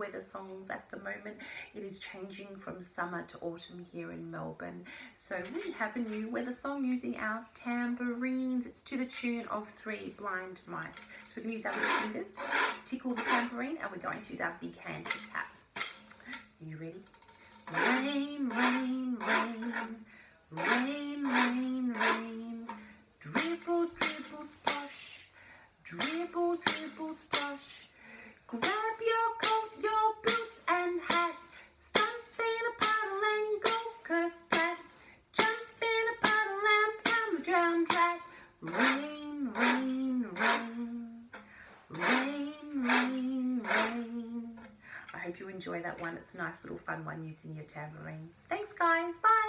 weather songs at the moment. It is changing from summer to autumn here in Melbourne. So we have a new weather song using our tambourines. It's to the tune of 3 Blind Mice. So we're going to use our little fingers to tickle the tambourine, and we're going to use our big hand to tap. Are you ready? Rain, rain, rain, rain, rain, rain, dribble, dribble, splosh, dribble, dribble, splosh. Grab your coat, your boots and hat, stomp in a puddle and go kersplat. Jump in a puddle and pound the drown rat. Rain, rain, rain, rain, rain, rain. I hope you enjoy that one. It's a nice little fun one using your tambourine. Thanks guys, bye.